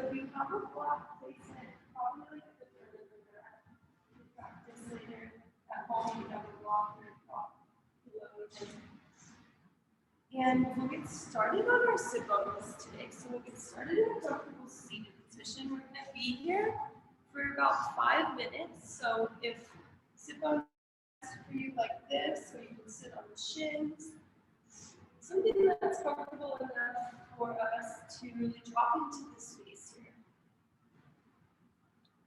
if you have a block, place it probably like the further you practice later at home. You have a block or a block below. And we'll get started on our sit bones today. So we'll get started in a comfortable seated position. We're going to be here for about 5 minutes. So if sit bones for you like this, so you can sit on the shins, something that's comfortable enough for us to really drop into the space here.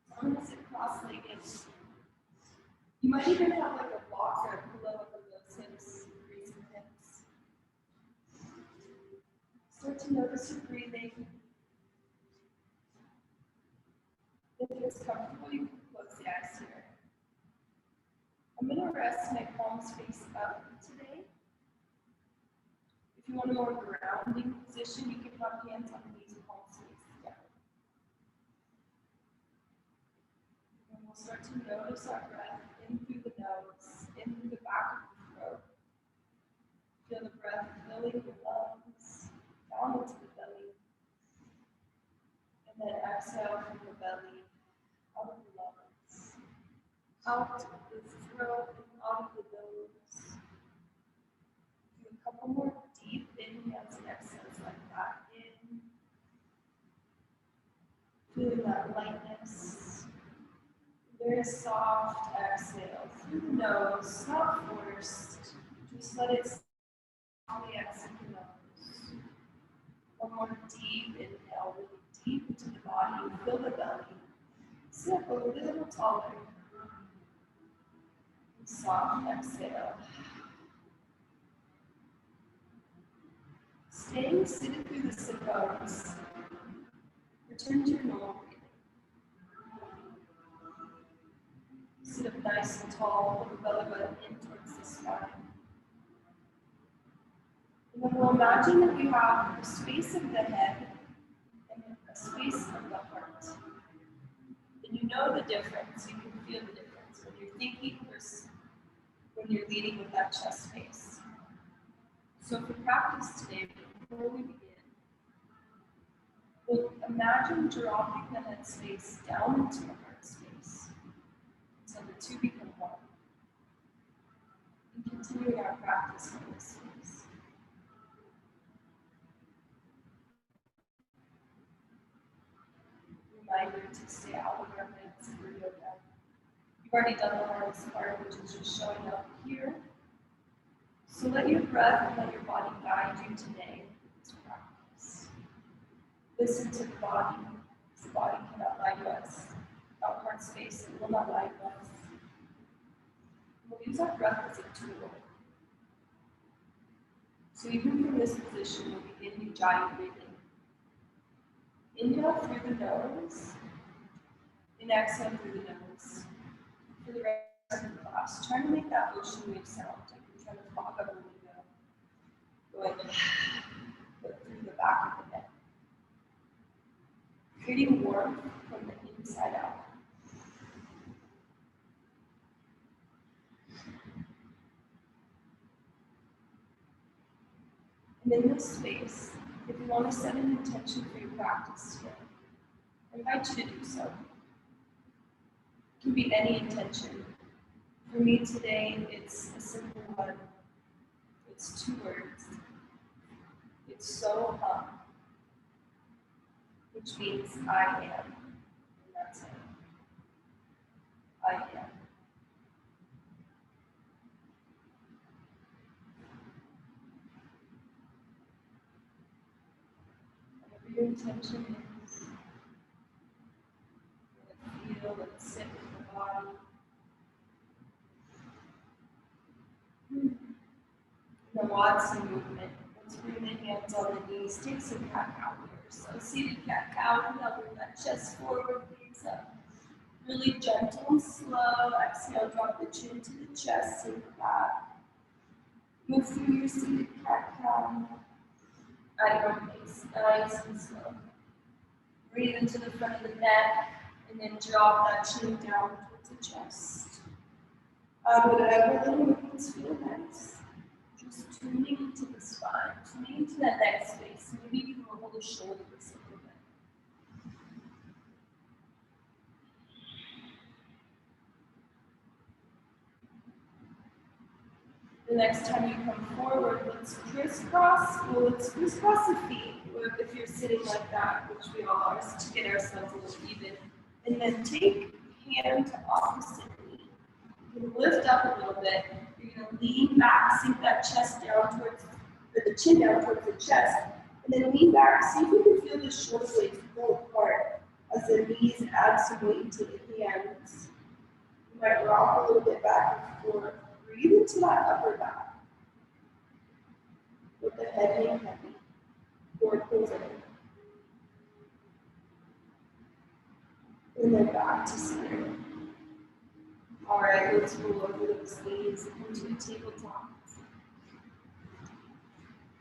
So I'm going to sit cross-legged. You might even have like a block or a pillow under those hips, raising hips. Start to notice your breathing. If it's comfortable, you can close the eyes here. I'm going to rest my palms face up today. If you want a more grounding position, you can have hands on knees and palms face together. And we'll start to notice our breath in through the nose, in through the back of the throat. Feel the breath filling the lungs, down into the belly. And then exhale from the belly, out of the lungs, out of the throat, and out of the nose. Do a couple more deep inhales and exhales like that. In. Feeling that lightness. Very soft exhale through the nose, not forced. Just let it softly exit the nose. One more deep inhale, really deep into the body. Fill the belly. Sit up a little taller. And soft exhale. Staying seated through the sit bones. Return to your normal breathing. Sit up nice and tall, pull the belly button in towards the spine. And then we'll imagine that we have a space of the head and a space of the heart. And you know the difference, you can feel the difference when you're thinking versus when you're leading with that chest space. So for practice today, before we begin, we'll imagine dropping the head space down into the heart space until the two become one. And continuing our practice from this space. Reminder to stay out of your heads for yoga. You've already done the hardest part, which is just showing up here. So let your breath and let your body guide you today in this practice. Listen to the body. The body cannot lie to us. Our heart space will not lie to us. We'll use our breath as a tool. So even from this position, we'll begin ujjayi breathing. Inhale through the nose, and exhale through the nose. For the rest of the class, try to make that ocean wave sound. Like you're trying to fog up a window. Going but through the back of the neck. Creating warmth from the inside out. And in this space, if you want to set an intention for your practice today, I invite you to do so. It can be any intention. For me today, it's a simple one. It's 2 words. It's so hum, which means I am. And that's it. I am. Whatever your intention is, let it feel, let it sit in the body. The Watson movement. Let's bring the hands on the knees. Take some cat-cow here. So seated cat-cow, now bring that chest forward, gaze up. Really gentle and slow. Exhale, drop the chin to the chest, sink back. Move through your seated cat-cow. At your pace, nice and slow. Breathe into the front of the neck, and then drop that chin down towards the chest. Whatever little movements feel nice. Just tuning into the spine, tuning into that neck space. Maybe you can roll the shoulders a little bit. The next time you come forward, let's crisscross. Well, let's crisscross the feet, or if you're sitting like that, which we all are, to get ourselves a little even. And then take hand to opposite knee. You can lift up a little bit. You're going to lean back, sink that chest down towards, or the chin down towards the chest, and then lean back. See if you can feel the shoulder blades pull apart as the knees add some weight to the hands. You might rock a little bit back and forth. Breathe into that upper back. With the head being heavy. Forward pulls in. And then back to center. All right, let's roll over those knees into a tabletop.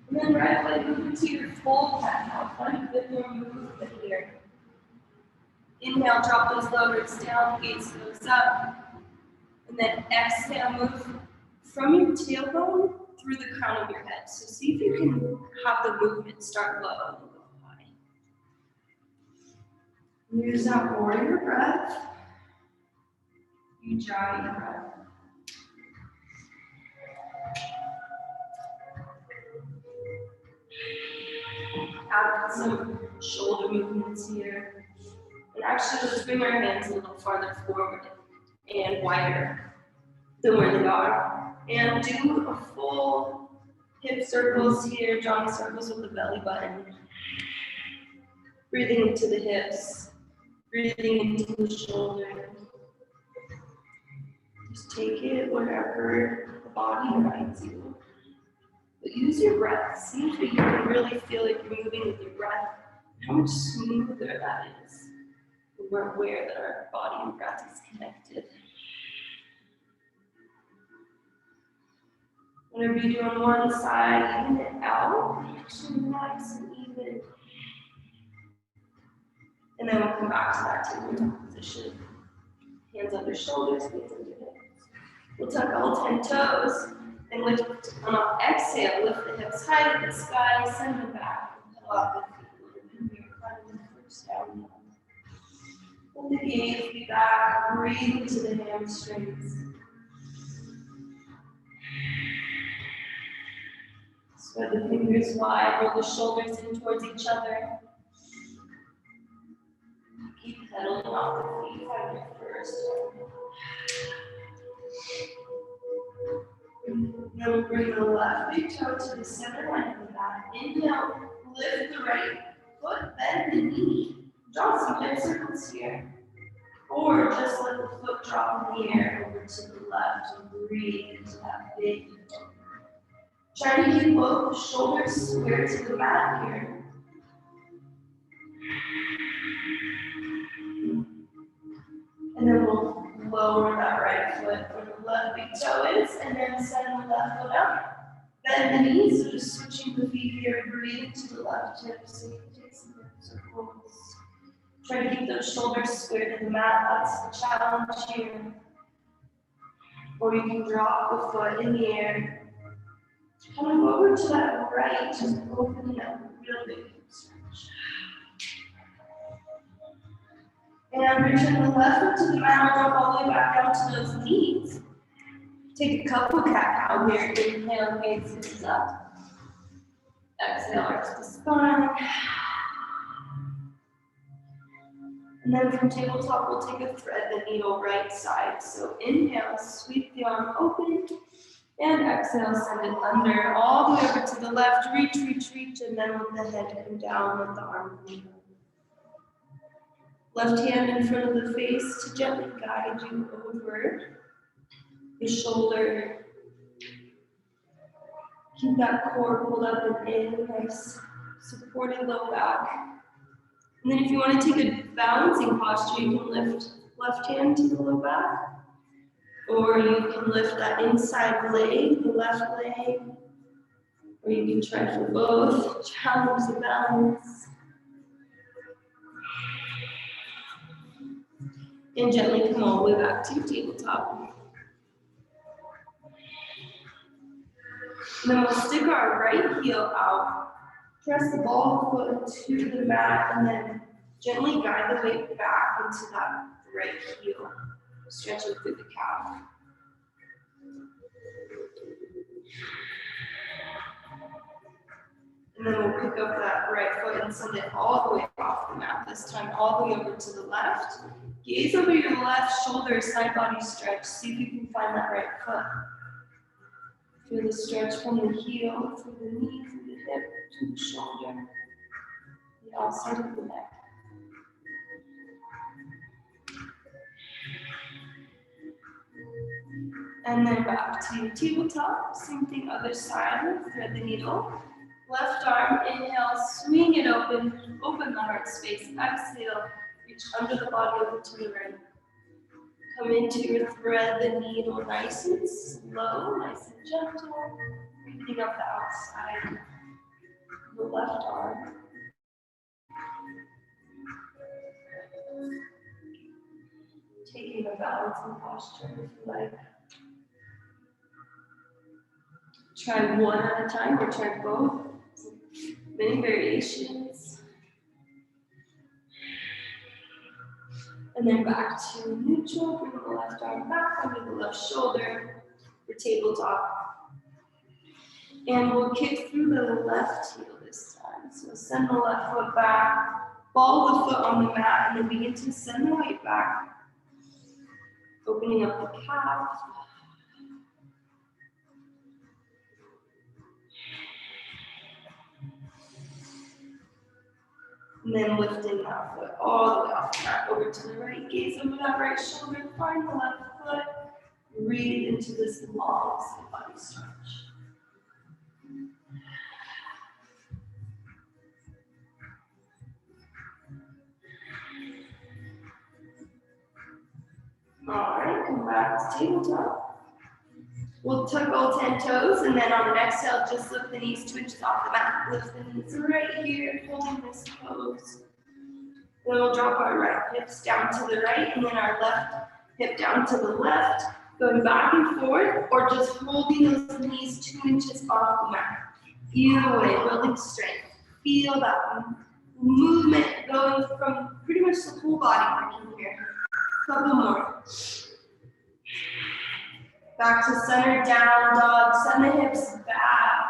And then right leg move into your full cat now. Find a bit more movement here. Inhale, drop those lowers down, gaze those up. And then exhale, move from your tailbone through the crown of your head. So see if you can have the movement start low and go high. Use that warrior breath. Ujjayi breath. Add some shoulder movements here. And actually, let's bring our hands a little farther forward and wider than where they are. And do a full hip circles here, drawing circles with the belly button. Breathing into the hips, breathing into the shoulder. Just take it wherever the body invites you. But use your breath. See if you can really feel like you're moving with your breath. How much smoother that is. We're aware that our body and breath is connected. Whenever you do on one side, even it out, actually nice and even. And then we'll come back to that tabletop position. Hands under shoulders, hands under hips. We'll tuck all 10 toes and lift. On our exhale, lift the hips high to the sky, send them back. Pedal out the feet a little bit here, front and first down. Hold the gaze, be back, breathe into the hamstrings. Spread the fingers wide, roll the shoulders in towards each other. Keep pedaling off the feet, find your first. Now we'll bring the left big toe to the center line of the mat. Inhale, lift the right foot, bend the knee. Draw some hip circles here. Or just let the foot drop in the air over to the left and breathe into that big toe. Try to keep both shoulders square to the mat here. And then we'll lower that right foot where the left big toe is, and then send the left foot up. Bend the knees, so just switching the feet here, breathe to the left hip, so you can take some hip circles. Try to keep those shoulders square to the mat, that's the challenge here. Or you can drop the foot in the air. Kind of over to that right, just opening up a real big hip stretch. And return the left foot to the mat, drop all the way back down to those knees. Take a couple cat-cow here. Inhale, gaze up. Exhale, arch the spine. And then from tabletop, we'll take a thread the needle right side. So inhale, sweep the arm open. And exhale, send it under, all the way over to the left. Reach, reach, reach. And then let the head come down, let the arm come down. Left hand in front of the face to gently guide you over the shoulder. Keep that core pulled up and in, nice supported low back. And then if you want to take a balancing posture, you can lift left hand to the low back. Or you can lift that inside leg, the left leg. Or you can try for both, challenge the balance. And gently come all the way back to your tabletop. And then we'll stick our right heel out, press the ball foot to the mat, and then gently guide the weight back into that right heel, stretching through the calf. And then we'll pick up that right foot and send it all the way off the mat. This time all the way over to the left. Gaze over your left shoulder, side body stretch. See if you can find that right foot. Feel the stretch from the heel, through the knee, through the hip, to the shoulder, the outside of the neck. And then back to your tabletop. Same thing, other side. Thread the needle. Left arm, inhale, swing it open. Open the heart space. Exhale, reach under the body over to the right. Come into your thread the needle nice and slow, nice and gentle. Breathing up the outside. The left arm. Taking a balancing posture if you like. Try one at a time or try both. Many variations. And then back to neutral. Bring the left arm back under the left shoulder for tabletop. And we'll kick through the left heel this time. So send the left foot back, ball the foot on the mat, and then begin to send the weight back. Opening up the calf. And then lifting that foot all the way off the mat over to the right. Gaze over that right shoulder. Find the left foot. Breathe into this long side body stretch. All right, come back to tabletop. We'll tuck all 10 toes, and then on an exhale, just lift the knees 2 inches off the mat. Lift the knees right here, holding this pose. Then we'll drop our right hips down to the right, and then our left hip down to the left. Going back and forth, or just holding those knees 2 inches off the mat. Either way, building strength. Feel that movement going from pretty much the whole body working here. Couple more. Back to center, down dog. Send the hips back.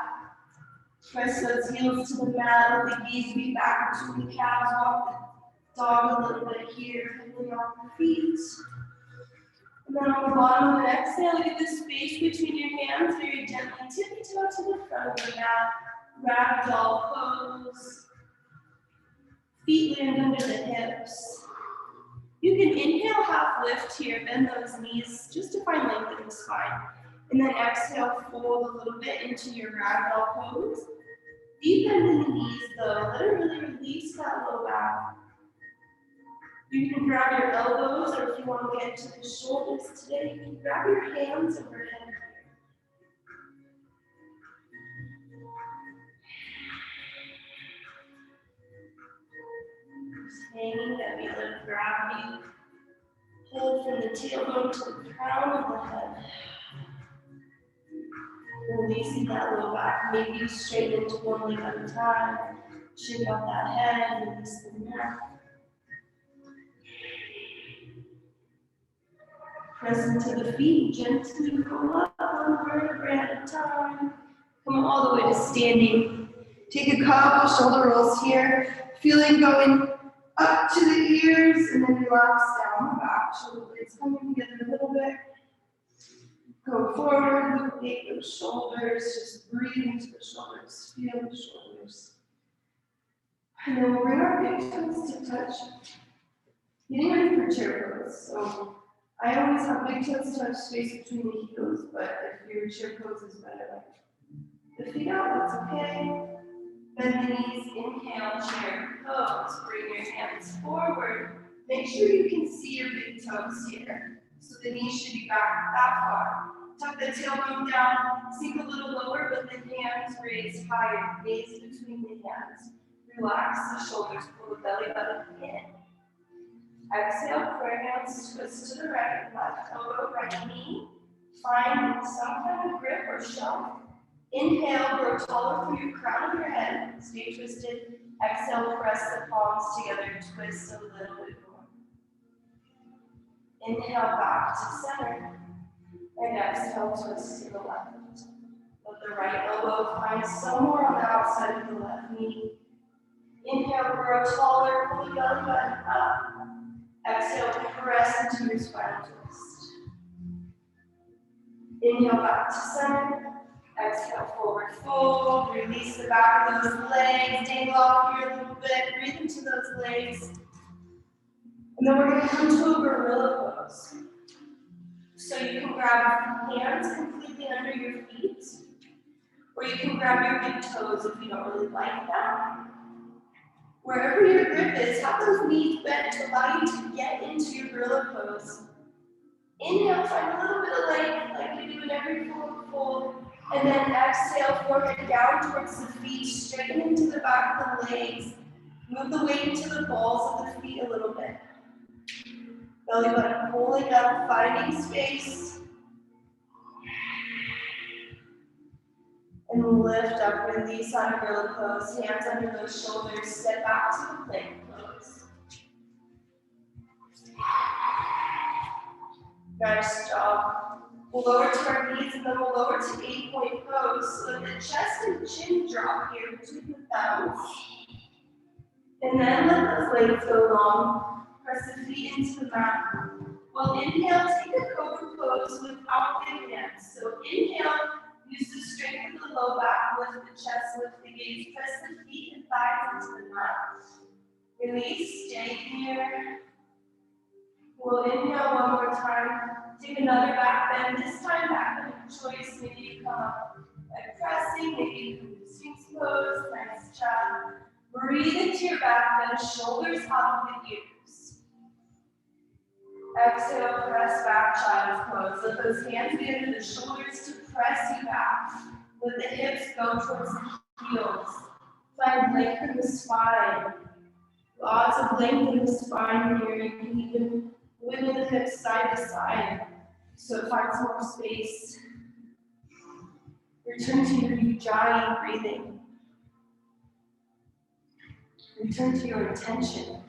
Press those heels to the mat. Let the gaze be back between the calves. Walk the dog a little bit here. Pulling off the feet. And then on the bottom of the exhale, get the space between your hands. Very gently tippy-toe to the front of the mat. Ragdoll pose. Feet land under the hips. You can inhale, half lift here, bend those knees just to find length in the spine. And then exhale, fold a little bit into your ragdoll pose. Deep bend in the knees though, let it really release that low back. You can grab your elbows, or if you want to get into the shoulders today, you can grab your hands overhead. Hanging that we let gravity hold from the tailbone to the crown of the head. Releasing that low back, maybe straighten into one leg at a time. Shake out that head, release the neck. Press into the feet, gently roll up one vertebrae at a time. Come all the way to standing. Take a couple shoulder rolls here. Feeling going up to the ears, and then relax down the back. Shoulder blades coming together a little bit. Go forward, rotate those shoulders. Just breathe into the shoulders. Feel the shoulders. And then we'll bring our big toes to touch. Getting ready for chair pose. So I always have big toes touch space between the heels, but if your chair pose is better, like the feet out, that's okay. Bend the knees, inhale, chair pose. Bring your hands forward. Make sure you can see your big toes here. So the knees should be back that far. Tuck the tailbone down, sink a little lower, but the hands raise higher. Gaze between the hands. Relax the shoulders, pull the belly button in. Exhale, prayer hands twist to the right, left elbow, right knee. Find some kind of grip or shelf. Inhale, grow taller through your crown of your head. Stay twisted. Exhale, press the palms together, twist a little bit more. Inhale, back to center. And exhale, twist to the left. The Let the right elbow find somewhere on the outside of the left knee. Inhale, grow taller, pull the belly button up. Exhale, press into your spinal twist. Inhale back to center. Exhale, forward fold. Release the back of those legs. Dangle off here a little bit. Breathe into those legs. And then we're going to come to a gorilla pose. So you can grab hands completely under your feet, or you can grab your big toes if you don't really like that. Wherever your grip is, have those knees bent to allow you to get into your gorilla pose. Inhale, find a little bit of length like you do in every forward fold. And then exhale, forehead down towards the feet, straighten into the back of the legs. Move the weight into the balls of the feet a little bit. Belly button pulling up, finding space. And lift up, release on gorilla pose. Hands under those shoulders, step back to the plank pose. Nice job. We'll lower to our knees and then we'll lower to 8-point pose. So let the chest and chin drop here between the thumbs. And then let the legs go long. Press the feet into the mat. Well, inhale, take a cobra pose without big hands. So inhale, use the strength of the low back, lift the chest, lift the gaze, press the feet and thighs into the mat. Release, stay here. We'll inhale one more time. Take another back bend. This time back bend of choice. Maybe you come up by pressing, maybe you can do Sphinx pose. Nice job. Breathe into your back bend, shoulders up with ears. Exhale, press back, child's pose. Let those hands be under the shoulders to press you back. Let the hips go towards the heels. Find length in the spine. Lots of length in the spine here. You can even wiggle the hips side to side, so it finds more space. Return to your ujjayi breathing. Return to your intention.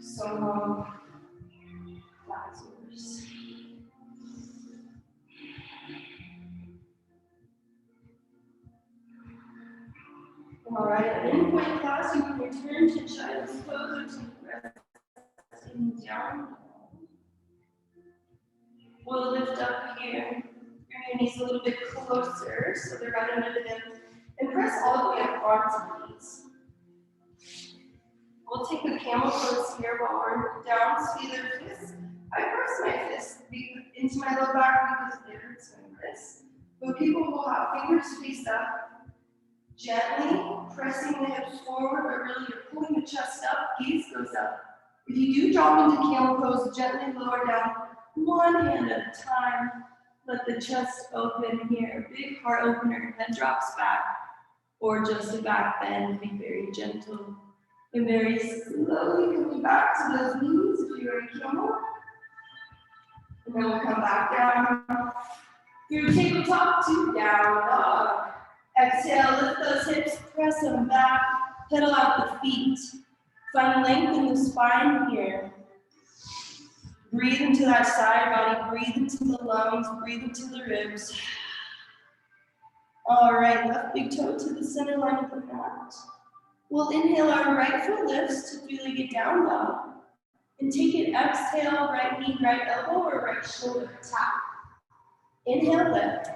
So long. That's yours. All right, at any point in class, you can return to child's pose or to resting down. We'll lift up here. Bring your knees a little bit closer so they're right under the hip. And press all the way up onto these. We'll take a camel pose here while we're down, either fist. I press my fist into my low back because it hurts my wrist. But people will have fingers face up. Gently pressing the hips forward, but really you're pulling the chest up, gaze goes up. If you do drop into camel pose, gently lower down, one hand at a time. Let the chest open here, big heart opener, head drops back, or just a back bend, be very gentle. And very slowly coming back to those knees if you're in camel. And then we'll come back down. Through tabletop to down dog. Exhale, lift those hips, press them back, pedal out the feet. Find length in the spine here. Breathe into that side body, breathe into the lungs, breathe into the ribs. All right, left big toe to the center line of the mat. We'll inhale our right foot lifts to three-legged down dog. And take it, exhale, right knee, right elbow, or right shoulder tap. Inhale, lift.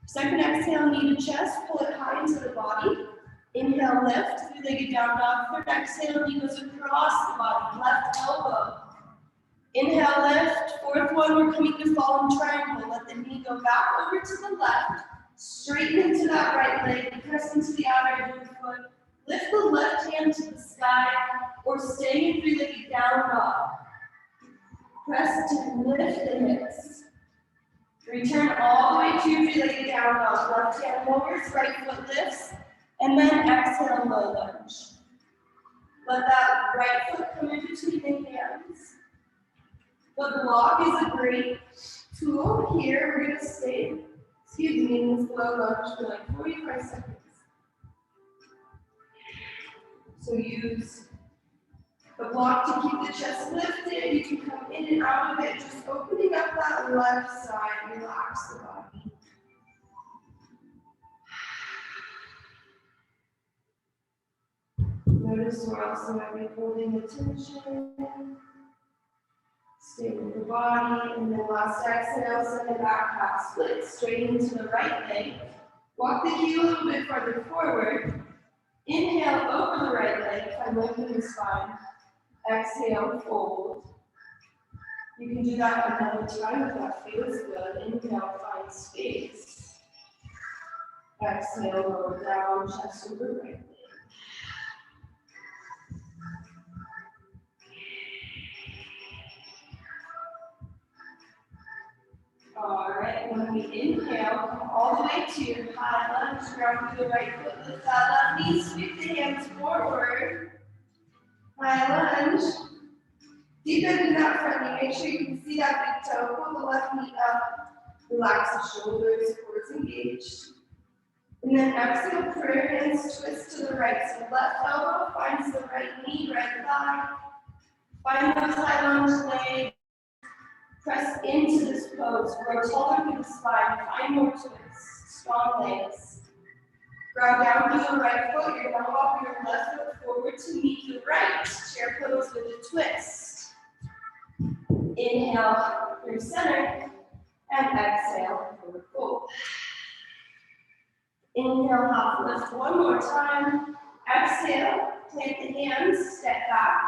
Second exhale, knee to chest, pull it high into the body. Inhale, lift, three-legged down dog. Third exhale, knee goes across the body, left elbow. Inhale, lift. Fourth one, we're coming to fallen triangle. Let the knee go back over to the left. Straighten into that right leg, press into the outer edge of the foot. Lift the left hand to the sky, or stay in three-legged down dog. Press to lift the hips. Return all the way to your three-legged down dog. Left hand lowers, right foot lifts, and then exhale, low lunge. Let that right foot come in between the hands. The block is a great tool here. We're going to stay, in this low lunge for like 45 seconds. So use the block to keep the chest lifted. You can come in and out of it, just opening up that left side. Relax the body. Notice where else you might be holding the tension. Stay with the body, and then last exhale, send it back half split, straight into the right leg. Walk the heel a little bit farther forward. Inhale over the right leg, find length in the spine. Exhale, fold. You can do that another time if that feels good. Inhale, find space. Exhale, lower down, chest over right leg. All right, when we inhale, come all the way to your high lunge, ground through the right foot, lift that left knee, sweep the hands forward. High lunge. Deep into that front knee, make sure you can see that big toe, pull the left knee up, relax the shoulders, core engaged. And then exhale, prayer hands, twist to the right, so left elbow finds the right knee, right thigh. Find those high lunge legs. Press into this pose, grow taller through the spine, find more twists, strong legs. Ground down through the right foot, you're going to walk your left foot forward to meet the right, chair pose with a twist. Inhale through center, and exhale, forward fold. Inhale, half lift one more time. Exhale, plant the hands, step back.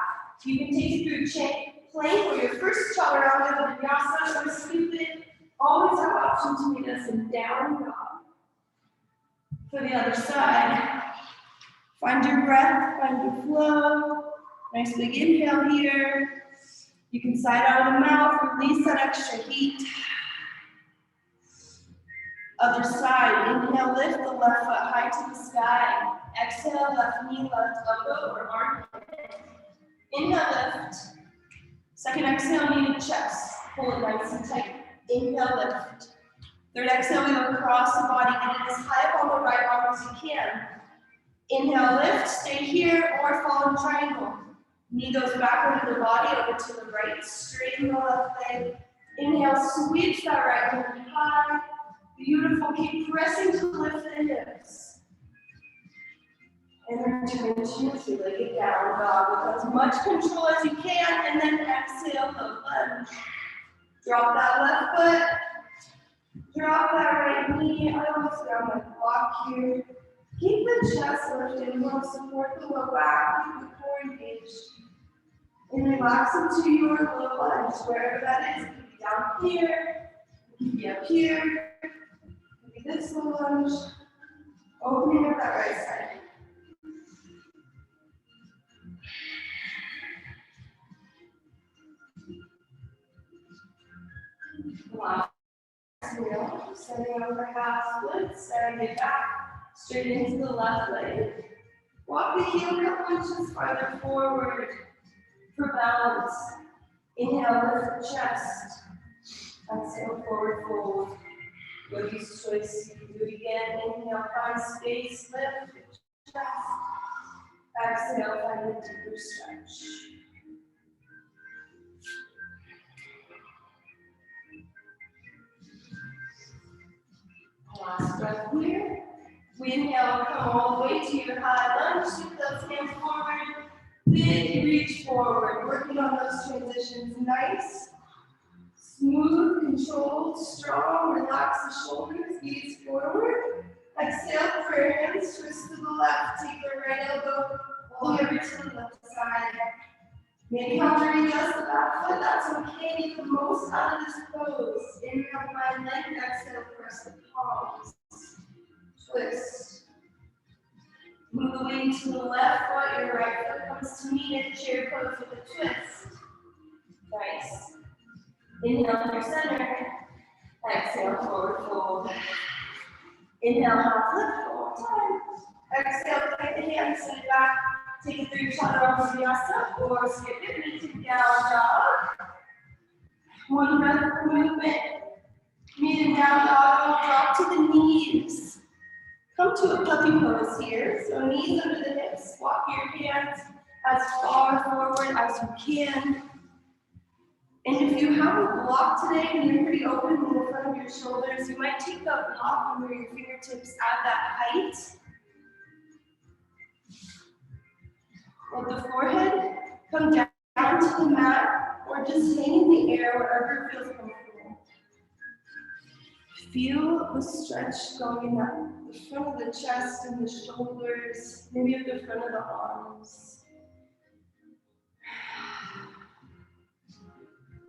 You can take it through plank or your first chaturanga, vinyasa, or stupid. Always have option to meet us in down dog. For the other side, find your breath, find your flow. Nice big inhale here. You can side out of the mouth, release that extra heat. Other side, inhale, lift the left foot high to the sky. Exhale, left knee, left elbow, or arm. Inhale, lift. Second exhale, knee to chest. Pull it nice and tight. Inhale, lift. Third exhale, we look across the body. Get it as high up on the right arm as you can. Inhale, lift. Stay here or fall in triangle. Knee goes back under the body, over to the right. Straighten the left leg. Inhale, sweeps that right hand high. Beautiful. Keep pressing to lift the hips. And then turn to three-legged down dog with as much control as you can, and then exhale, low lunge. Drop that left foot. Drop that right knee. I almost got my block here. Keep the chest lifted. You want to support the low back. Keep the core engaged. And relax into your low lunge, wherever that is. It could be down here. It could be up here. It could be this low lunge. Opening up that right side. Last exhale, sending over half split, setting it back, straight into the left leg. Walk the heel a couple inches farther forward for balance. Inhale, lift the chest. Exhale, forward fold. Yogi's choice, you can do it again. Inhale, find space, lift the chest. Exhale, find a deeper stretch. Last breath here. We inhale, come all the way to your high lunge. Sweep those hands forward. Big reach forward. Working on those transitions. Nice, smooth, controlled, strong. Relax the shoulders. Gaze forward. Exhale for your hands. Twist to the left. Take the right elbow all the way over to the left side. Maybe have to readjust the back foot. That's okay. Get the most out of this pose. Inhale, find length. Exhale, press the palms. Twist. Move the weight to the left foot. Your right foot comes to meet it. Chair pose with a twist. Nice. Inhale through center. Exhale, forward fold. Inhale, half lift one more time. Exhale, take the hands, send it back. Take it through chaturanga vinyasa or skip it, knee to down dog. One breath movement. Meeting down dog, drop to the knees. Come to a puppy pose here. So knees under the hips. Walk your hands as far forward as you can. And if you have a block today and you're pretty open in the front of your shoulders, you might take that block under your fingertips at that height. Let the forehead come down to the mat or just hang in the air wherever it feels comfortable. Feel the stretch going in the front of the chest and the shoulders, maybe at the front of the arms.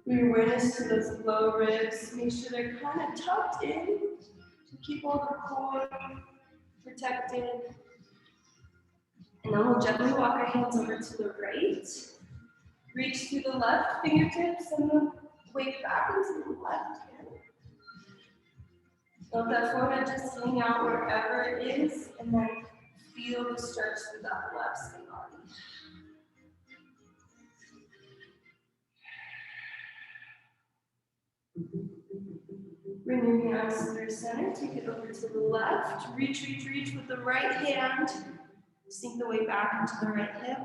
Bring awareness to those low ribs. Make sure they're kind of tucked in to keep all the core protected. And then we'll gently walk our hands over to the right. Reach through the left fingertips and then wake back into the left hand. Let that forehead just hang out wherever it is, and then feel the stretch through that left skin body. Bring your hands to their center, take it over to the left. Reach, reach, reach with the right hand. Sink the weight back into the right hip.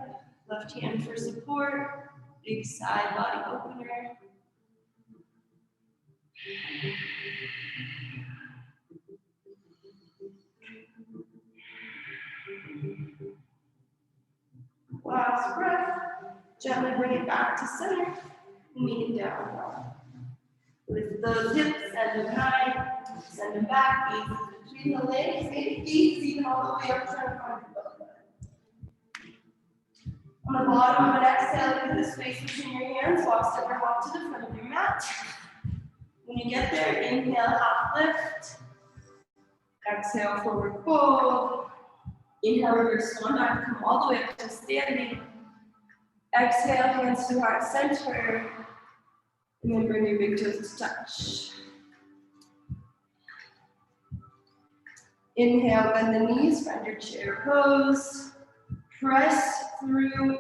Left hand for support. Big side body opener. Last breath. Gently bring it back to center. Lean down dog. Lift those hips, send them high, send them back, easy between the legs, make it easy, all the way up, trying to find the belly button. On the bottom of an exhale, look at the space between your hands, walk step or walk to the front of your mat. When you get there, inhale, half lift. Exhale, forward fold. Inhale, reverse swan dive, come all the way up to standing. Exhale, hands to heart center. And then bring your big toes to touch. Inhale, bend the knees, find your chair pose. Press through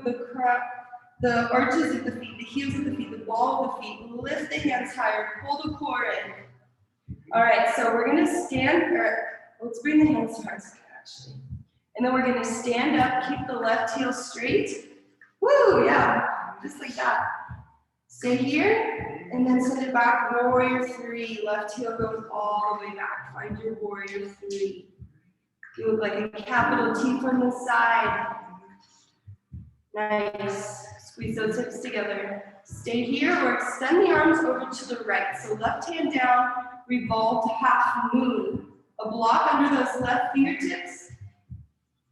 the arches of the feet, the heels of the feet, the ball of the feet. Lift the hands higher, pull the core in. All right, so we're gonna stand, let's bring the hands to heart center actually. And then we're gonna stand up, keep the left heel straight. Woo, yeah, just like that. Stay here, and then send it back, warrior three. Left heel goes all the way back. Find your warrior three. You look like a capital T from the side. Nice. Squeeze those hips together. Stay here or extend the arms over to the right. So left hand down, revolve to half moon. A block under those left fingertips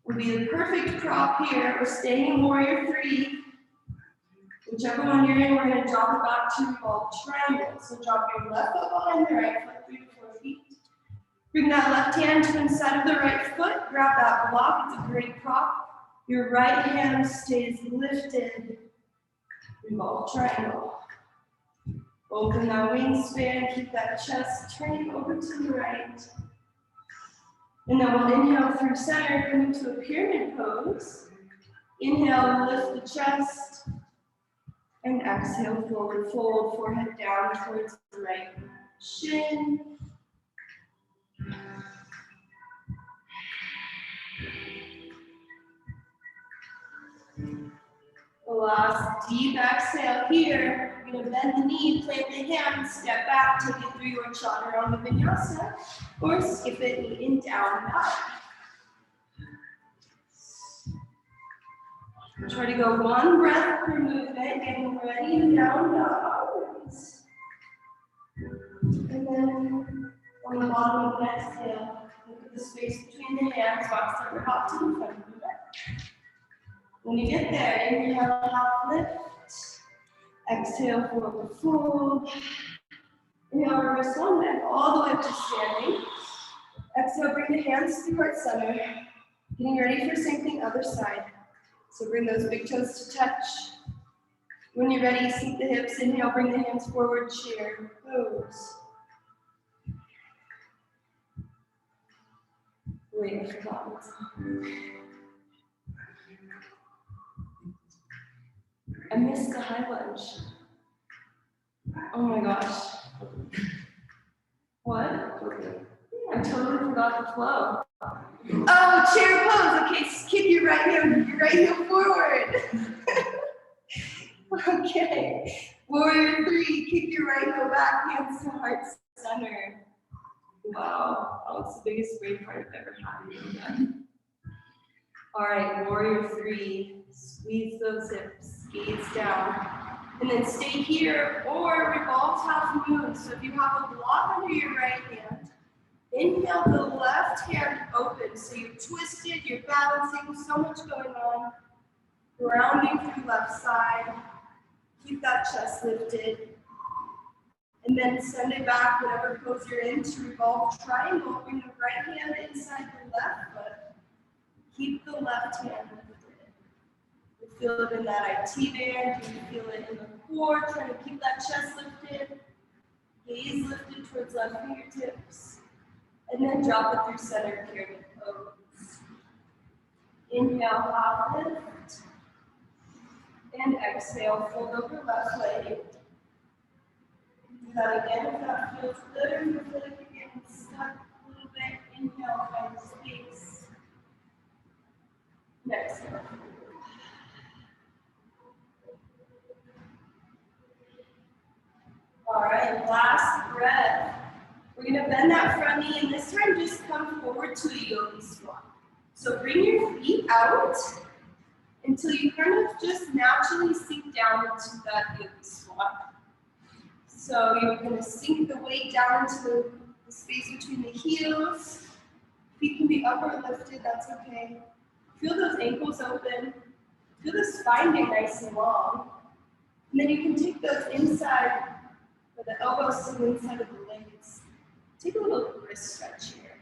will be the perfect prop here. We're staying in warrior three. Whichever one you're in, we're going to drop it back to revolve triangle. So drop your left foot behind the right foot, 3 to 4 feet. Bring that left hand to the inside of the right foot. Grab that block. It's a great prop. Your right hand stays lifted. Revolve triangle. Open that wingspan. Keep that chest turning over to the right. And then we'll inhale through center, come into a pyramid pose. Inhale, lift the chest. And exhale, forward fold, forehead down towards the right shin. The last deep exhale here. You're gonna bend the knee, plant the hands, step back, take it through your chaturanga vinyasa, or skip it, knee in, down, and out. Try to go one breath per movement, getting ready, down dogs. And then on the bottom of the exhale, look at the space between the hands, walk step or hop to the front of the neck. When you get there, inhale, half lift. Exhale, forward fold. Inhale, reverse one, bend all the way up to standing. Exhale, bring the hands to heart center. Getting ready for same thing, other side. So bring those big toes to touch. When you're ready, sink the hips. Inhale, bring the hands forward, chair pose. Wait, I forgot what's on. I missed the high lunge. Oh my gosh. What? I totally forgot the flow. Oh, chair pose. Okay, kick your right heel forward. Okay. Warrior three, kick your right heel back, hands to heart center. Wow, that's the biggest brain fart I've ever had. All right, warrior three. Squeeze those hips, gaze down. And then stay here or revolve half moon. So if you have a block under your right hand, inhale the left hand open. So you're twisted, you're balancing, so much going on. Grounding through left side. Keep that chest lifted. And then send it back, whatever pose you're in, to revolve triangle. Bring the right hand inside the left foot. Keep the left hand lifted. You feel it in that IT band. You feel it in the core. Trying to keep that chest lifted. Gaze lifted towards left fingertips. And then drop it through center pyramid pose. Inhale, half lift. And exhale, fold over left leg. Do that again if that feels good or you feel like you're getting stuck a little bit. Inhale, find space. And exhale. All right, last breath. We're going to bend that front knee, and this time just come forward to a yogi squat. So bring your feet out until you kind of just naturally sink down into that yogi squat. So you're going to sink the weight down into the space between the heels. Feet can be up or lifted, that's okay. Feel those ankles open. Feel the spine get nice and long. And then you can take those inside, or the elbows to the inside of the legs. Take a little wrist stretch here.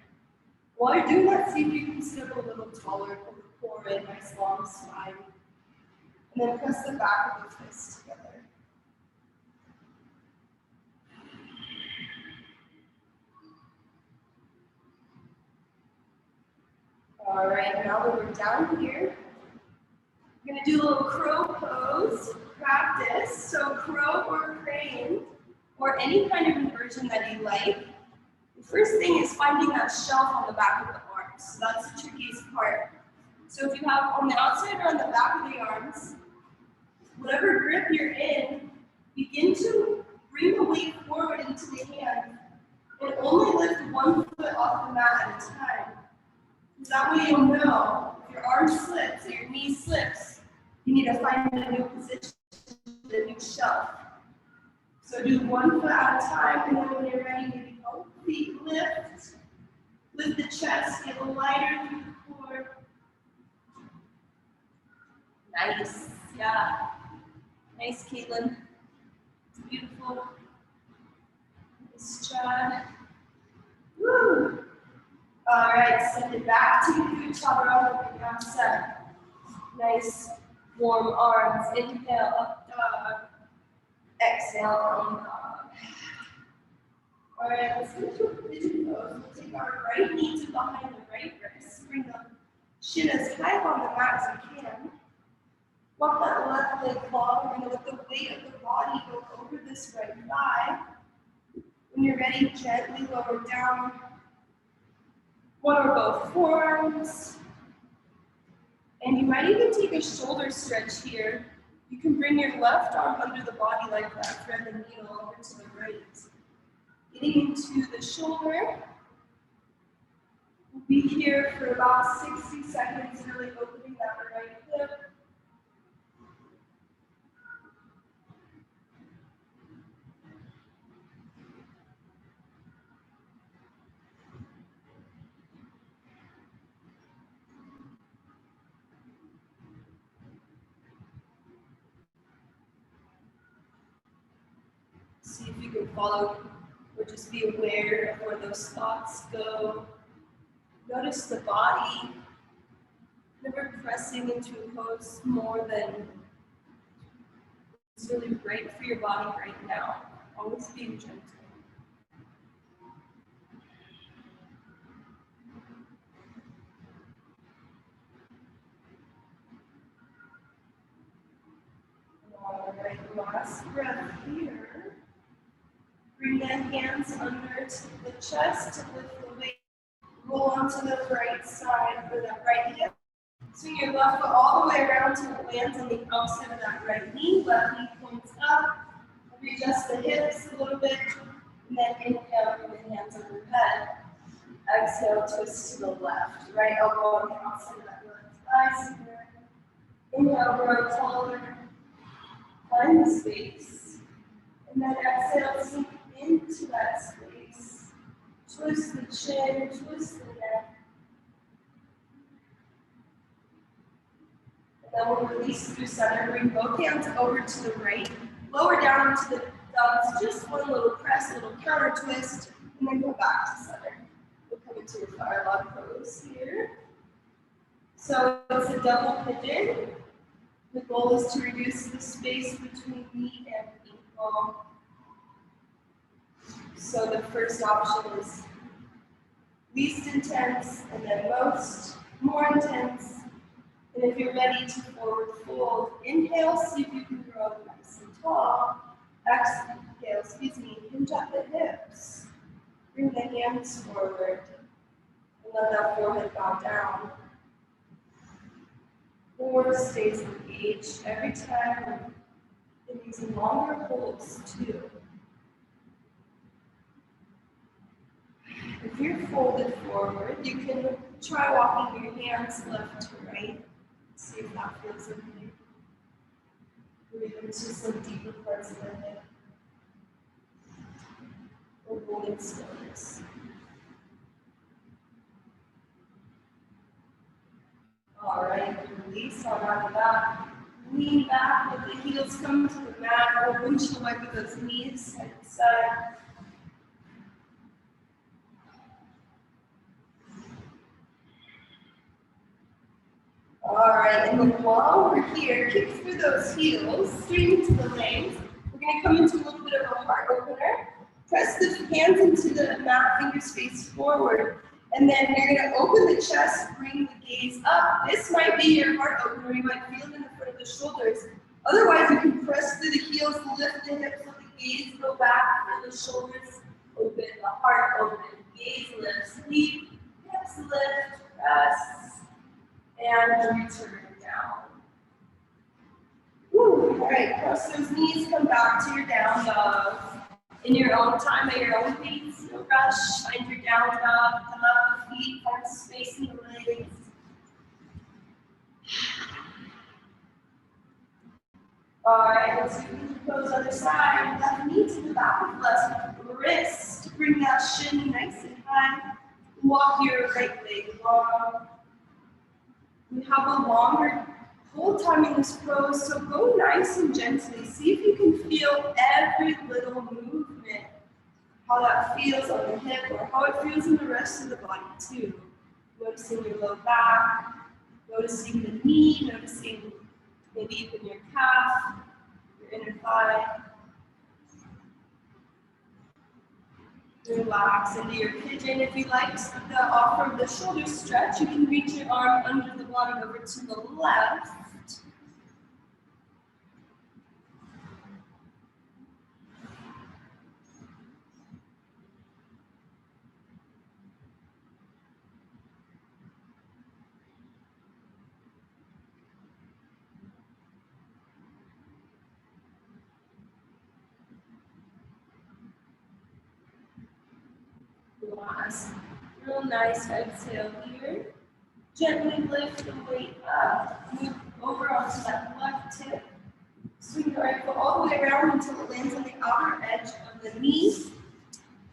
While you're doing that, see if you can sit up a little taller, pull the core in, nice long spine. And then press the back of the fists together. All right, now that we're down here, we're going to do a little crow pose practice. So crow or crane, or any kind of inversion that you like. The first thing is finding that shelf on the back of the arms. So that's the trickiest part. So if you have on the outside or on the back of the arms, whatever grip you're in, begin to bring the weight forward into the hand and only lift one foot off the mat at a time. That way you'll know if your arm slips or your knee slips, you need to find a new position, a new shelf. So do one foot at a time, and then when you're ready, maybe both feet lift. Lift the chest, get a little lighter through the core. Nice, yeah. Nice, Caitlin. It's beautiful. Nice job. Woo! All right, send it back to your chaturanga vinyasa. Nice, warm arms. Inhale, up dog. Exhale, down dog. All right, let's finish with pigeon pose. We'll take our right knee to behind the right wrist. Bring the shin as high up on the mat as you can. Walk that left leg long. We're going to let the weight of the body go over this right thigh. When you're ready, gently lower down. One or both forearms. And you might even take a shoulder stretch here. You can bring your left arm under the body like that, thread the needle over to the right. Getting into the shoulder. We'll be here for about 60 seconds, really opening that right hip. See if you can follow or just be aware of where those thoughts go. Notice the body, never pressing into a pose more than is really right for your body right now. Always being gentle. All right, last breath here. Bring the hands under to the chest to lift the weight. Roll onto the right side for that right hip. Swing your left foot all the way around till it lands on the outside of that right knee. Left knee points up. Readjust the hips a little bit. And then inhale, bring the hands overhead. Exhale, twist to the left. Right elbow on the outside of that left Nice. Inhale, grow taller. Find the space. And then exhale, sink into that space. Twist the chin, twist the neck. And then we'll release through center. Bring both hands over to the right. Lower down into the thumbs. Just one little press, a little counter twist. And then go back to center. We'll come into a fire log pose here. So it's a double pigeon. The goal is to reduce the space between knee and ankle. So the first option is least intense, and then most, more intense. And if you're ready to forward fold, inhale, see if you can grow nice and tall. Exhale, hinge at the hips. Bring the hands forward, and let that forehead bow down. Core stays engaged every time. And using longer holds too. If you're folded forward, you can try walking your hands left to right. See if that feels okay. Breathe into some deeper parts of the hip. Or holding stillness. All right, release on out of that. Lean back, let the heels come to the mat, or windshield wiper those knees side to side. All right, and then while we're here, kick through those heels, straight into the legs. We're going to come into a little bit of a heart opener. Press the hands into the mat, fingers face forward. And then you're going to open the chest, bring the gaze up. This might be your heart opener. You might feel it in the front of the shoulders. Otherwise, you can press through the heels, lift the hips, let the gaze go back, feel the shoulders open, the heart open, gaze lift, sleep, hips lift, press. And return down. Woo. All right, cross those knees, come back to your down dog. In your own time, at your own pace, no rush. Find your down dog, come up the feet, find space in the legs. All right, let's do the pose other side. Left knee to the back of left wrist. Bring that shin nice and high. Walk your right leg long. We have a longer hold time in this pose, so go nice and gently. See if you can feel every little movement, how that feels on the hip or how it feels in the rest of the body too. Noticing your low back, noticing the knee, noticing maybe even your calf, your inner thigh. Relax into your pigeon. If you like the offer of the shoulder stretch, you can reach your arm under the body over to the left. Last, real nice exhale here. Gently lift the weight up. Move over onto that left hip. Swing the right foot all the way around until it lands on the outer edge of the knee.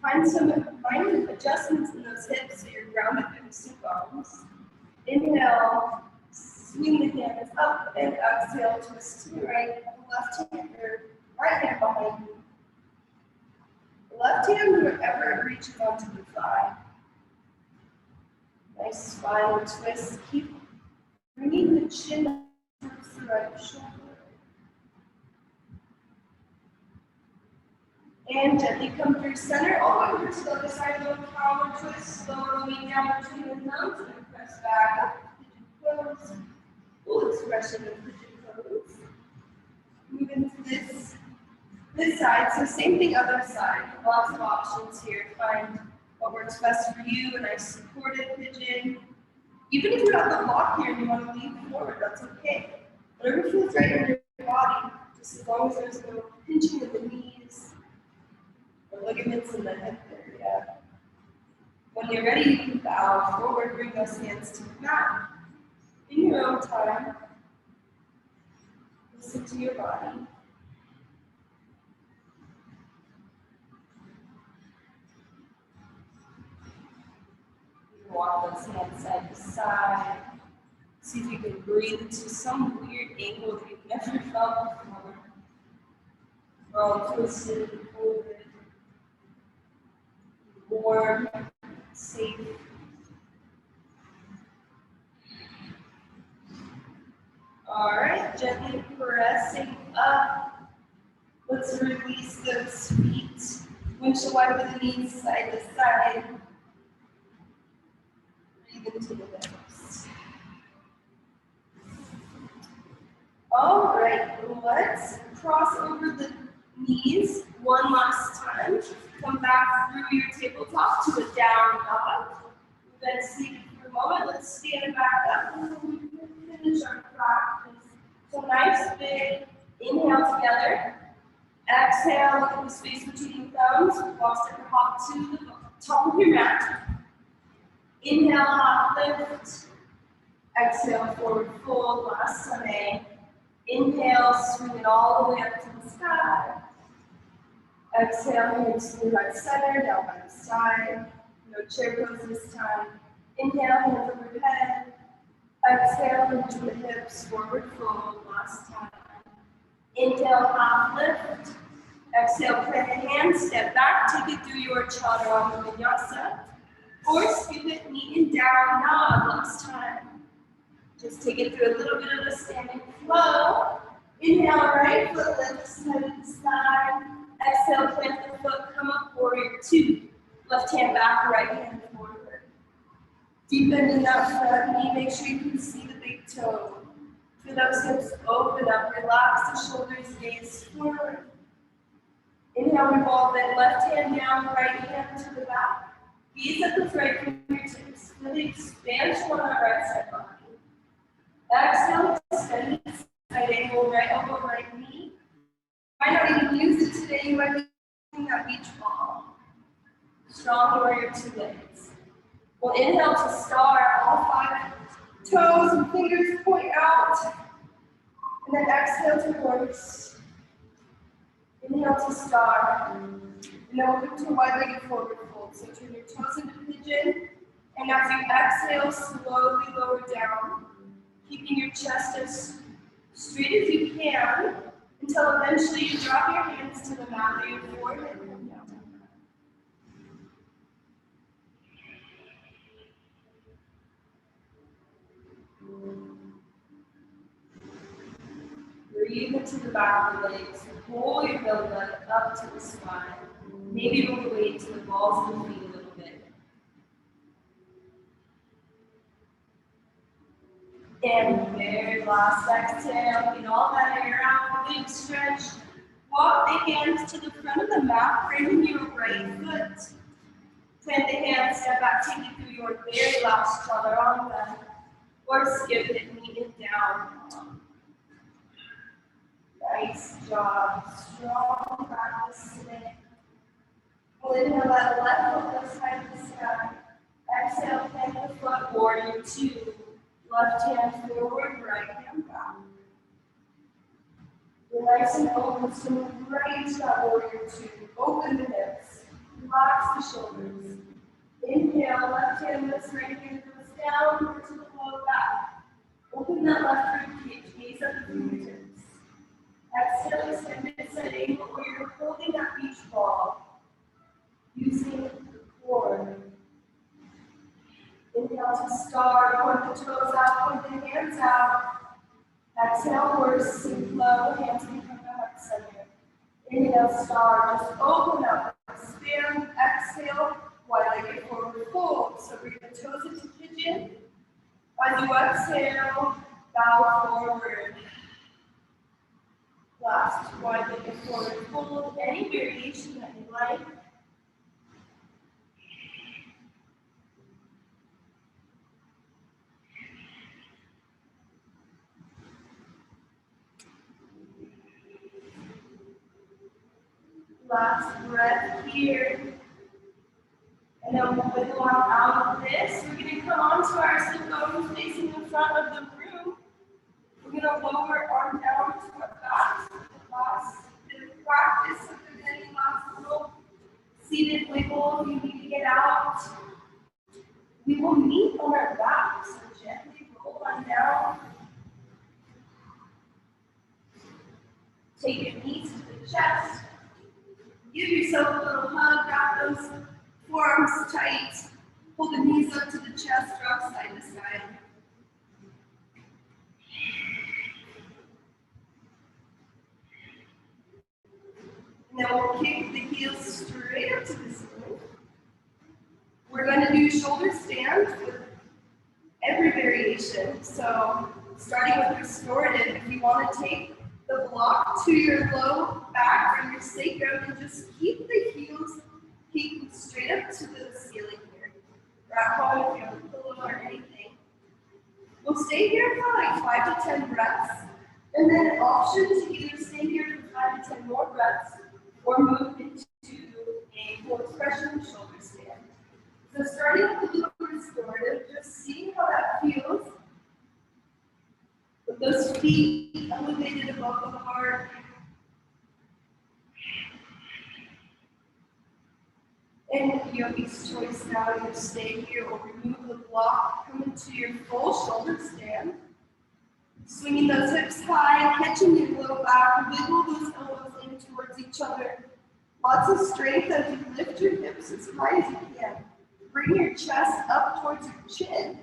Find some minor adjustments in those hips so you're grounded through the sit bones. Inhale, swing the hands up, and exhale, twist to the right. Left hand or right hand behind you. Left hand wherever it reaches onto the thigh. Nice spinal twist. Keep bringing the chin up towards the right shoulder. And gently come through center, all the way to the other side, little counter twist, slowly moving down between the thumbs, and press back up, pigeon pose. Full expression of pigeon pose. Move into this side, so same thing other side. Lots of options here. Find what works best for you, a nice supported pigeon. Even if you're at the block here and you want to lean forward, that's okay. Whatever feels right in your body, just as long as there's no pinching of the knees or ligaments in the hip area. When you're ready, you can bow forward, bring those hands to the mat. In your own time. Listen to your body. Walk those hands side to side. See if you can breathe into some weird angle that you've never felt before. We're all twisted and forward. Warm, safe. All right, gently pressing up. Let's release those feet. Windshield wiper the knees side to side. Breathe into the hips. All right, let's cross over the knees one last time. Come back through your tabletop to a down dog. Then sleep for a moment. Let's stand back up and we can finish our practice. So nice big inhale together. Exhale, look at the space between the thumbs. Walk step or hop to the top of your mat. Inhale, hop, lift. Exhale, forward fold, last time. Inhale, swing it all the way up to the sky. Exhale, hands to the right center, down by the side. No chair pose this time. Inhale, hands over your head. Exhale, into the hips, forward fold, last time. Inhale, half lift. Exhale, plant the hands, step back, take it through your chaturanga vinyasa. Or skip it, knee and down dog, last time. Just take it through a little bit of a standing flow. Inhale, right foot lifts side to side. Exhale, plant the foot, come up, warrior two. Left hand back, right hand forward. Deep bend in that front knee, make sure you can see the big toe. Feel those hips open up, relax the shoulders, gaze forward. Inhale, revolve it, left hand down, right hand to the back. Gaze at those right fingertips. Feel the expansion on that right side body. Exhale, extend the side angle, right elbow, right knee. Might not even use it today, you might be using that beach ball. Strong warrior two legs. We'll inhale to star, all five toes and fingers point out. And then exhale to horse. Inhale to star. And then we'll move to wide-legged forward fold. So turn your toes into pigeon. And as you exhale, slowly lower down. Keeping your chest as straight as you can until eventually you drop your hands to the mat or your forehead come down. Breathe into the back of the legs. Pull your belly button up to the spine. Maybe move the weight to the balls of the feet a little bit. And very last exhale, get all that air out, big stretch. Walk the hands to the front of the mat, framing your right foot. Plant the hands, step back, take it through your very last chaturanga. Or skip it, knee it down. Nice job. Strong practice today. We'll inhale that left foot side to side. Exhale, plant the foot, warrior two. Left hand forward, right hand back. You're nice and open, so move right into that warrior two. Open the hips, relax the shoulders. Inhale, left hand lifts, right hand goes down, or to the low back. Open that left rib cage, gaze at the fingertips. Exhale, extend it, side angle, where you're holding that beach ball, using the core. Inhale to star, point the toes out, point the hands out. Exhale, horse, sink low, hands become the heart center. Inhale, star, just open up, expand, exhale, wide-legged forward fold. So bring the toes into pigeon. As you exhale, bow forward. Last, wide-legged forward fold, any variation that you like. Last breath here. And then we'll wiggle on out of this. We're going to come onto our sit bones facing the front of the room. gonna lower arm down to our back. Last bit of practice. If there's any last little seated wiggle, if you need to get out, we will meet on our back. So gently roll on down. Take your knees to the chest. Give yourself a little hug. Wrap those forearms tight. Pull the knees up to the chest. Rock side to side. And then we'll kick the heels straight up to the ceiling. We're going to do shoulder stands with every variation. So starting with restorative, if you want to take the block to your low back or your sacrum and just keep the heels kicking straight up to the ceiling here. Wrap on if you have a pillow or anything. We'll stay here for like 5 to 10 breaths. And then option to either stay here for 5 to 10 more breaths or move into a full expression shoulder stand. So starting with the restorative, just seeing how that feels. With those feet elevated above the heart. And yogi's choice now, either stay here or remove the block, come into your full shoulder stand. Swinging those hips high, catching your low back, wiggle those elbows in towards each other. Lots of strength as you lift your hips as high as you can. Bring your chest up towards your chin.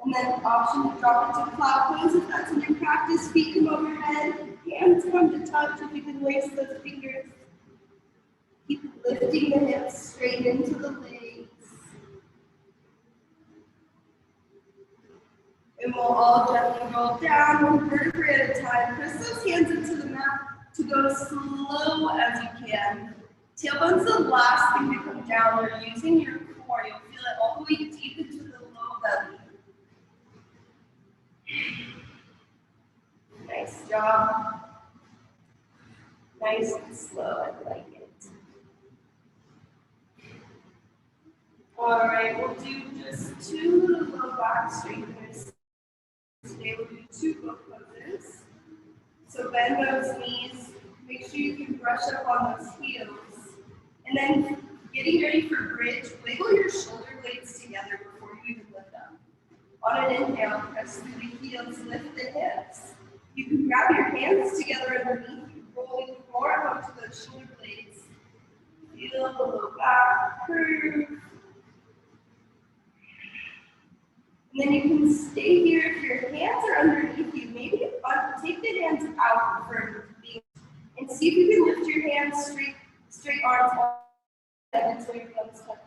And then option to drop into cloud pose if that's in your practice. Feet come overhead, hands come to touch if you can lace those fingers. Keep lifting the hips straight into the legs. And we'll all gently roll down one vertebrae at a time. Press those hands into the mat to go as slow as you can. Tailbone's the last thing to come down. You're using your core. You'll feel it all the way deep into the low belly. Nice job. Nice and slow. I like it. All right, we'll do just 2 low back straighteners. Today we'll do 2 book poses. So bend those knees. Make sure you can brush up on those heels. And then getting ready for bridge, wiggle your shoulder blades together before you even lift them. On an inhale, press through the heels, lift the hips. You can grab your hands together underneath you, rolling more onto those shoulder blades. Feel the low back curve. And then you can stay here if your hands are underneath you. Maybe take the hands out for being, and see if you can lift your hands straight arms up until your thumbs touch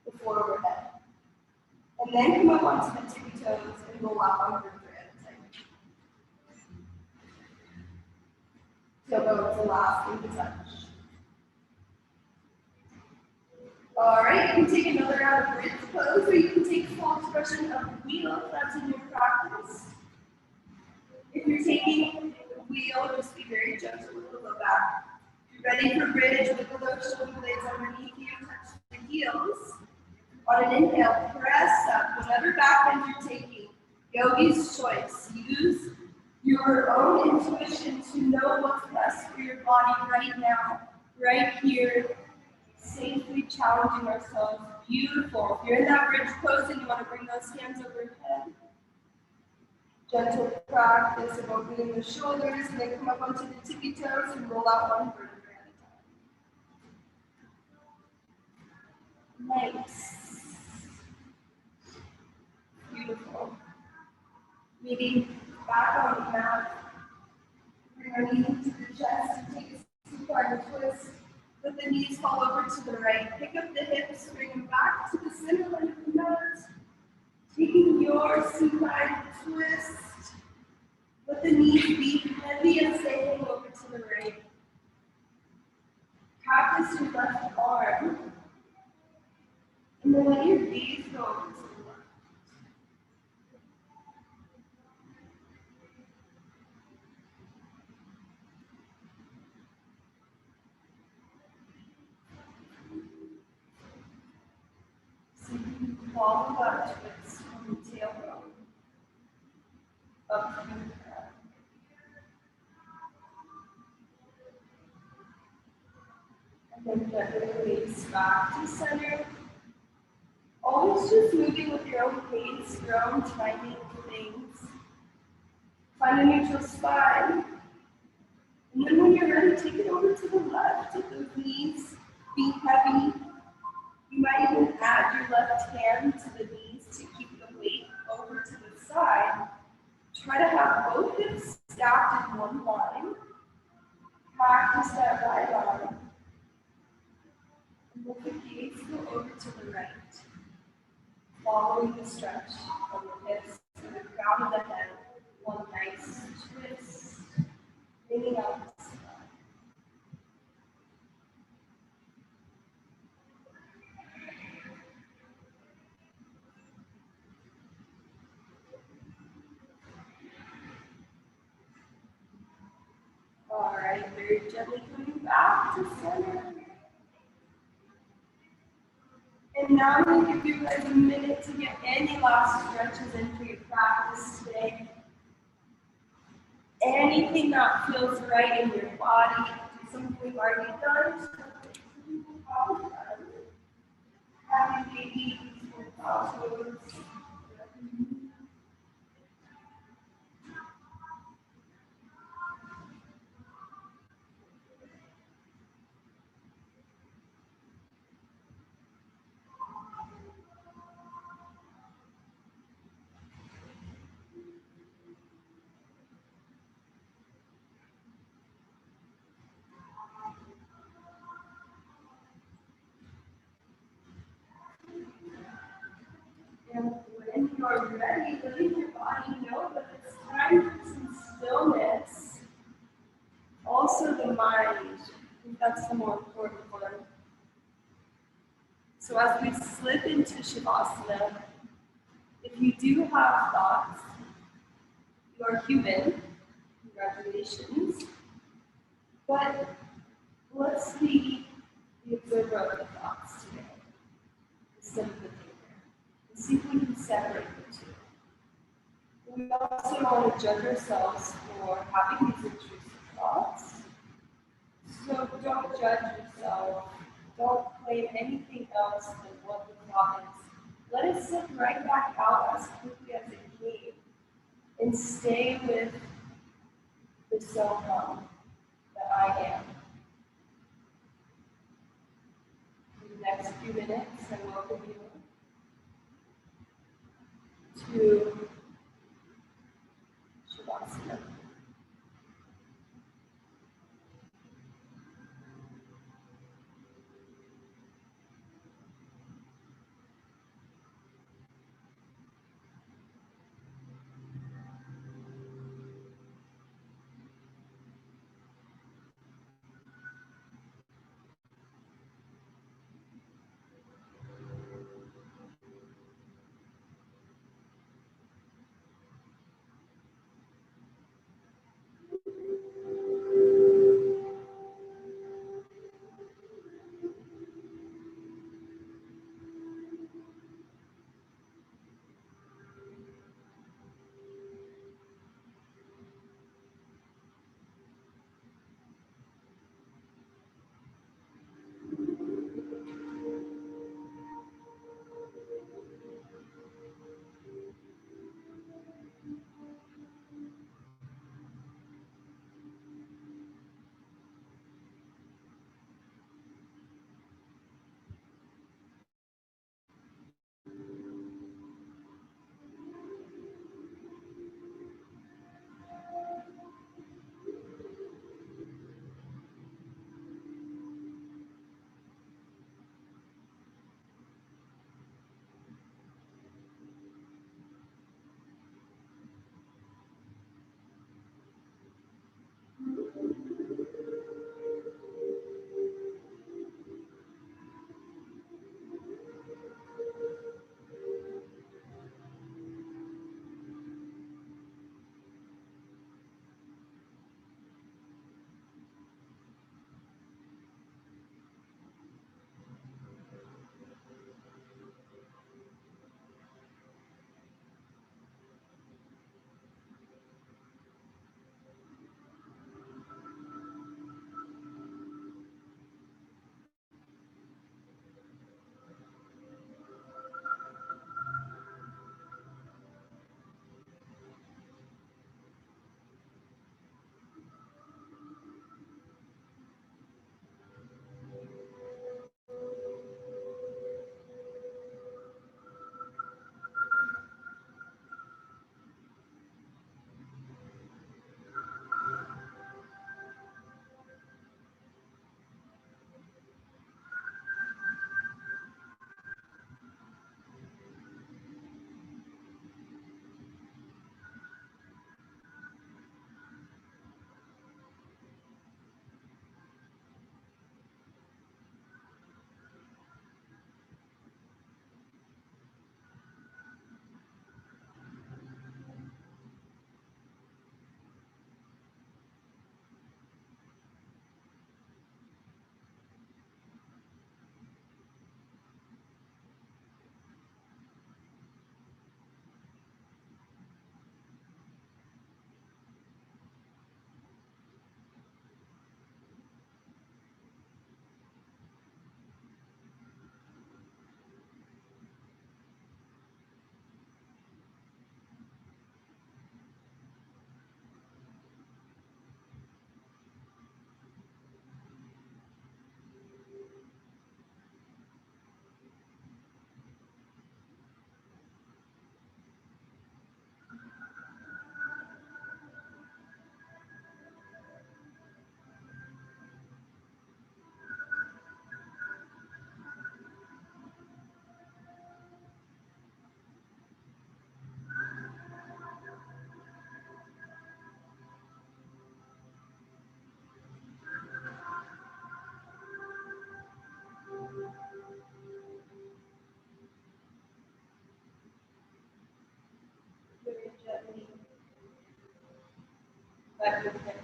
the floor overhead. And then come up onto the tippy toes and roll out on your thread. Tailbone is the last thing to touch. All right, you can take another round of bridge pose, or you can take full expression of the wheel if that's in your practice. If you're taking the wheel, just be very gentle with the low back. If you're ready for bridge, wiggle those shoulder blades underneath you, touch the heels. On an inhale, press up, whatever back bend you're taking. Yogi's choice. Use your own intuition to know what's best for your body right now, right here. Safely challenging ourselves. Beautiful. If you're in that bridge pose and you want to bring those hands overhead, gentle practice of opening the shoulders and then come up onto the tippy toes and roll out one vertebrae at a time. Nice. Beautiful. Meeting back on the mat. Bring our knees into the chest and take a supine twist. Let the knees fall over to the right. Pick up the hips, bring them back to the center line of the mat. Taking your supine twist. Let the knees be heavy as they hang over to the right. Practice your left arm. And then let your gaze go over to the left. follow that twist from the tailbone up through the crown. And then gently release back to center. Always just moving with your own pace, your own timing of things. Find a neutral spine. And then when you're ready, take it over to the left. If those knees be heavy, you might even add your left hand to the knees to keep the weight over to the side. Try to have both hips stacked in one line. Practice that right arm. And let the gaze go over to the right. Following the stretch from the hips to the crown of the head. One nice twist. Bringing out the spine. All right, very gently coming back to center. And now I'm going to give you guys a minute to get any last stretches in for your practice today. Anything that feels right in your body, something we've already done. Having babies with households. And when you're ready, letting your body know that it's time for some stillness. Also the mind, I think that's the more important one. So as we slip into Shavasana, if you do have thoughts, you are human, congratulations, but let's be the observer of the thoughts today, instead of the thinker, and see if we can separate the two. We also don't want to judge ourselves for having these intrusive thoughts. So don't judge yourself. Don't claim anything else than what the thought is. Let it slip right back out as quickly as it came. And stay with the self-love that I am. For the next few minutes, I welcome you to Shavasana.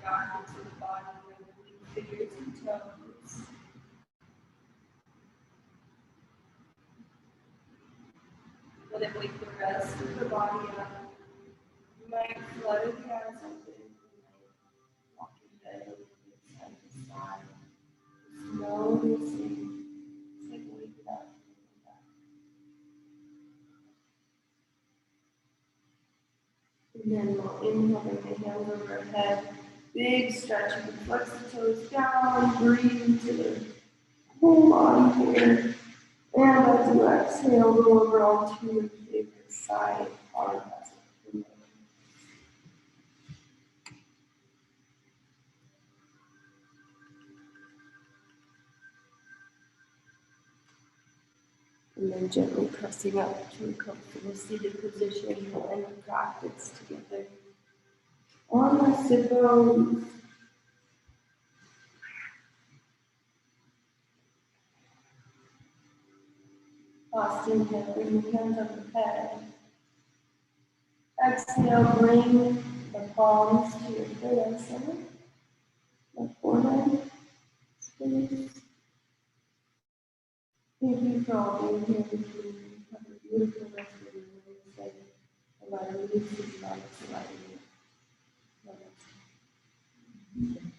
back into the body, moving fingers and toes. Let it wake the rest of the body up. You might flutter the eyes open. You might walk your head a little bit side to side. Just noticing. It's like wake it up. And then we'll inhale, bring the hands over our head. Big stretch. You can flex the toes down. Breathe into the whole body here. And as you exhale, go over onto your favorite side, arm as a pillow. And then gently pressing up to a comfortable seated position. We'll end the practice together. On the sit bones. Last inhale, bring the hands on the head. Exhale, bring the palms to your third center. The forehead, space. Thank you for all being here with me. Have a beautiful rest of your Wednesday. Allow me to see life to light you.